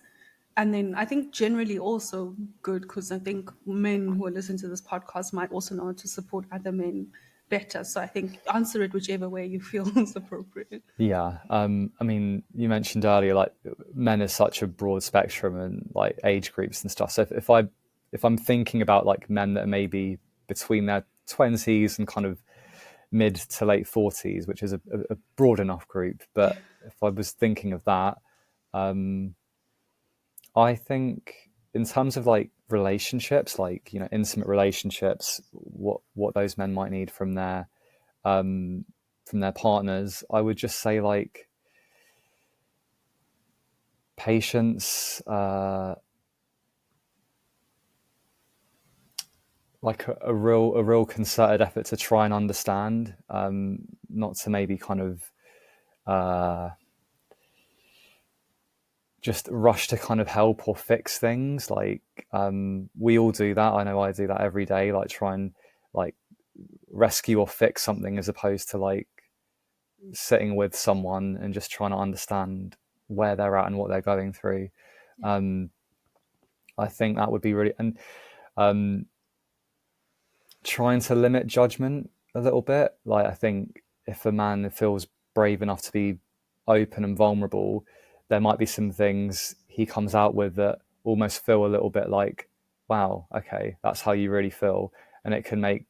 And then I think generally also good, because I think men who are listening to this podcast might also know how to support other men better. So I think answer it whichever way you feel is appropriate. Yeah. I mean, you mentioned earlier, like, men is such a broad spectrum and like age groups and stuff. So if I'm thinking about like men that are maybe between their 20s and kind of mid to late 40s, which is a broad enough group. Yeah. But if I was thinking of that, I think in terms of like relationships, like, intimate relationships, what those men might need from their partners, I would just say, like, patience, like a real concerted effort to try and understand, not to maybe kind of just rush to kind of help or fix things. Like, we all do that. I know I do that every day. Like, try and like rescue or fix something, as opposed to like sitting with someone and just trying to understand where they're at and what they're going through. Um, I think that would be really, and trying to limit judgment a little bit. Like, I think if a man feels brave enough to be open and vulnerable, there might be some things he comes out with that almost feel a little bit like, wow, okay, that's how you really feel. And it can make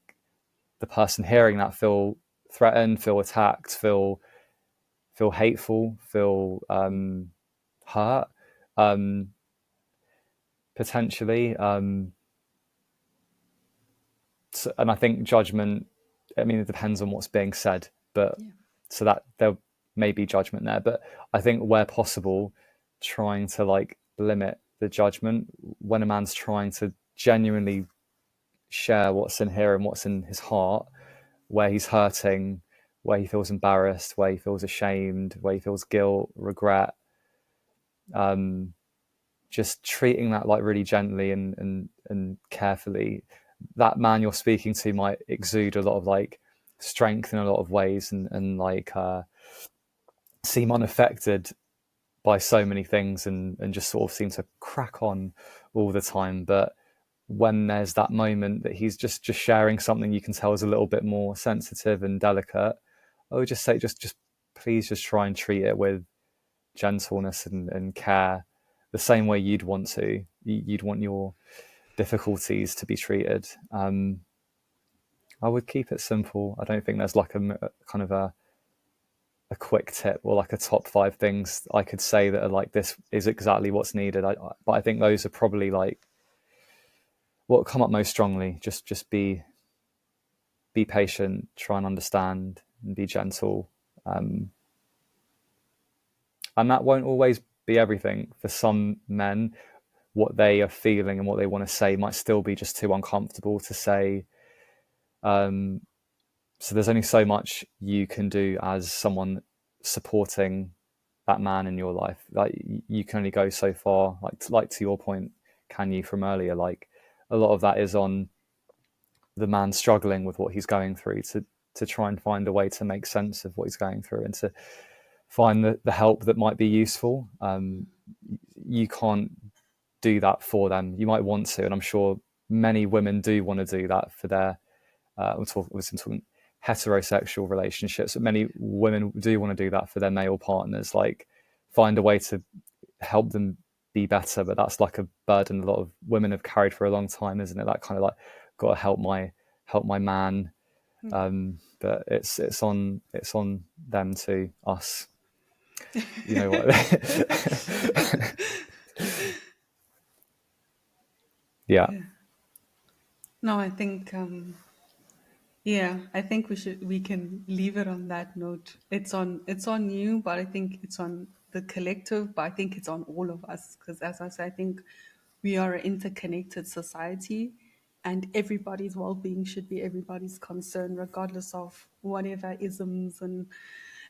the person hearing that feel threatened, feel attacked, feel hateful, feel hurt, um, potentially. And I think judgment, I mean, it depends on what's being said, but Yeah. so that there may be judgment there. But I think where possible, trying to like limit the judgment when a man's trying to genuinely share what's in here and what's in his heart, where he's hurting, where he feels embarrassed, where he feels ashamed, where he feels guilt, regret. Just treating that like really gently and carefully. That man you're speaking to might exude a lot of like strength in a lot of ways, and like seem unaffected by so many things, and just sort of seem to crack on all the time. But when there's that moment that he's just sharing something you can tell is a little bit more sensitive and delicate, I would just say, just please just try and treat it with gentleness and care, the same way you'd want to. You'd want your difficulties to be treated. I would keep it simple. I don't think there's like a kind of a quick tip or like a top 5 things I could say that are like, this is exactly what's needed. But I think those are probably like what come up most strongly. Just be patient, try and understand, and be gentle. And that won't always be everything. For some men, what they are feeling and what they want to say might still be just too uncomfortable to say. So there's only so much you can do as someone supporting that man in your life. Like, you can only go so far. Like to your point, Khanyi, from earlier, like, a lot of that is on the man struggling with what he's going through, to try and find a way to make sense of what he's going through, and to find the help that might be useful. You can't do that for them. You might want to, and I'm sure many women do want to do that for their we're talking heterosexual relationships, but many women do want to do that for their male partners, like find a way to help them be better. But that's like a burden a lot of women have carried for a long time, isn't it? That kind of like, got to help my man. But it's on them too, us. You know what? Yeah. Yeah. No, I think yeah, I think we can leave it on that note. It's on you, but I think it's on the collective, but I think it's on all of us because as I said, I think we are an interconnected society and everybody's well-being should be everybody's concern regardless of whatever isms and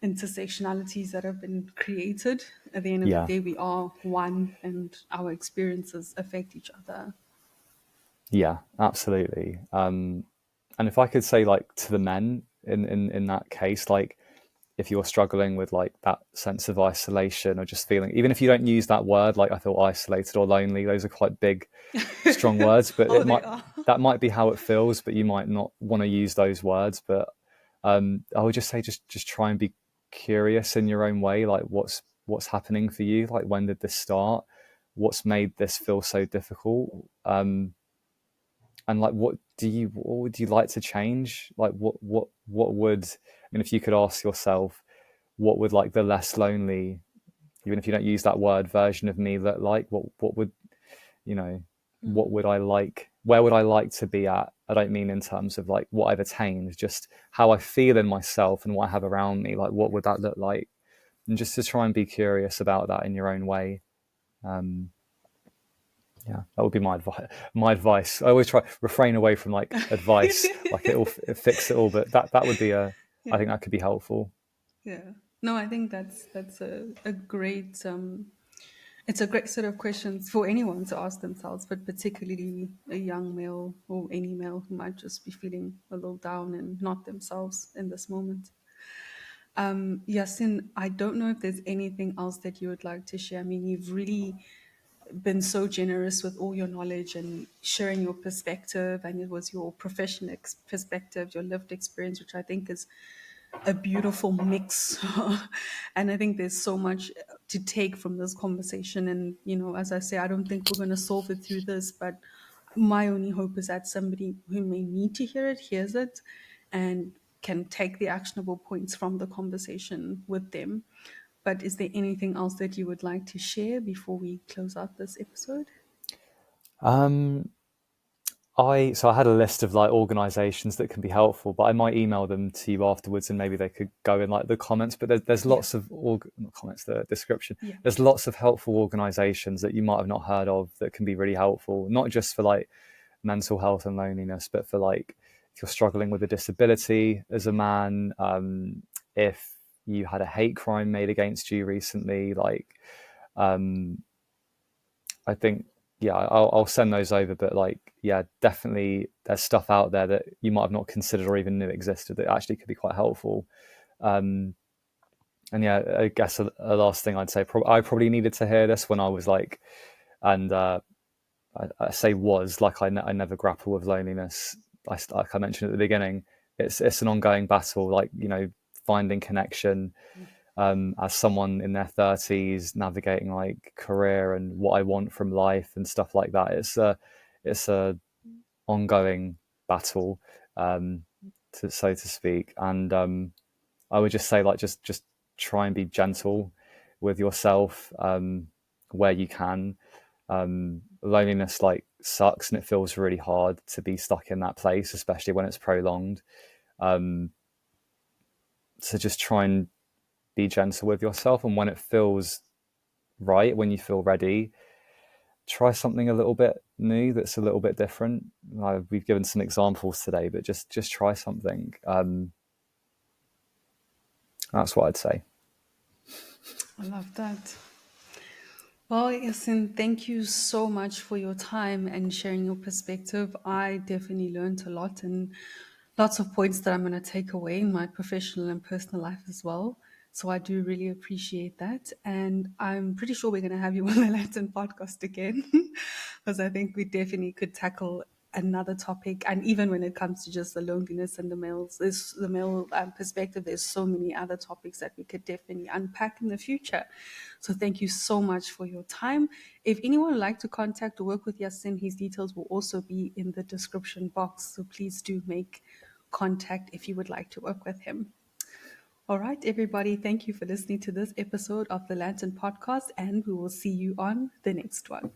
intersectionalities that have been created. At the end of the Yeah. day, we are one and our experiences affect each other. Yeah, absolutely. And if I could say, like, to the men in that case, like, if you're struggling with like that sense of isolation, or just feeling, even if you don't use that word, like I feel isolated or lonely, those are quite big, strong words, but Oh, they are. that might be how it feels, but you might not want to use those words. But I would just say, just try and be curious in your own way, like what's happening for you, like when did this start, what's made this feel so difficult, and like what would you like to change, like what would, I mean, if you could ask yourself, what would like the less lonely, even if you don't use that word, version of me look like, what would, you know, what would I like, where would I like to be at? I don't mean in terms of like what I've attained, just how I feel in myself and what I have around me, like what would that look like? And just to try and be curious about that in your own way. um yeah, that would be my advice. I always try refrain away from like advice, like it fix it all, but that would be I think Yeah. that could be helpful. Yeah. No, I think that's a great it's a great set of questions for anyone to ask themselves, but particularly a young male or any male who might just be feeling a little down and not themselves in this moment. Yasin, I don't know if there's anything else that you would like to share. I mean, you've really been so generous with all your knowledge and sharing your perspective, and it was your professional perspective, your lived experience, which I think is a beautiful mix. And I think there's so much to take from this conversation. And, you know, as I say, I don't think we're going to solve it through this, but my only hope is that somebody who may need to hear it hears it and can take the actionable points from the conversation with them. But is there anything else that you would like to share before we close out this episode? um I had a list of like organizations that can be helpful, but I might email them to you afterwards, and maybe they could go in like the comments. But there's Yeah, lots of not comments, the description. yeah, There's lots of helpful organizations that you might have not heard of that can be really helpful, not just for like mental health and loneliness, but for like if you're struggling with a disability as a man, if you had a hate crime made against you recently, like um, I think, yeah, I'll send those over. But like, yeah, definitely, there's stuff out there that you might have not considered or even knew existed that actually could be quite helpful. Um, and yeah, I guess a last thing I'd say, I probably needed to hear this when I was like, and I say was like, I never grapple with loneliness. Like I mentioned at the beginning, it's an ongoing battle. Like, you know, finding connection, as someone in their 30s navigating like career and what I want from life and stuff like that. It's a ongoing battle, um, so to speak. And I would just say, like, just try and be gentle with yourself, where you can. Loneliness like sucks, and it feels really hard to be stuck in that place, especially when it's prolonged. Um, so just try and be gentle with yourself, and when it feels right, when you feel ready, try something a little bit new that's a little bit different. We've given some examples today, but just try something. That's what I'd say. I love that. Well, Yasin, thank you so much for your time and sharing your perspective. I definitely learned a lot and lots of points that I'm going to take away in my professional and personal life as well. So I do really appreciate that. And I'm pretty sure we're going to have you on the Latin podcast again, because I think we definitely could tackle another topic. And even when it comes to just the loneliness and the male perspective, there's so many other topics that we could definitely unpack in the future. So thank you so much for your time. If anyone would like to contact or work with Yasin, his details will also be in the description box. So please do make contact if you would like to work with him. All right, everybody, thank you for listening to this episode of the Lantern Podcast, and we will see you on the next one.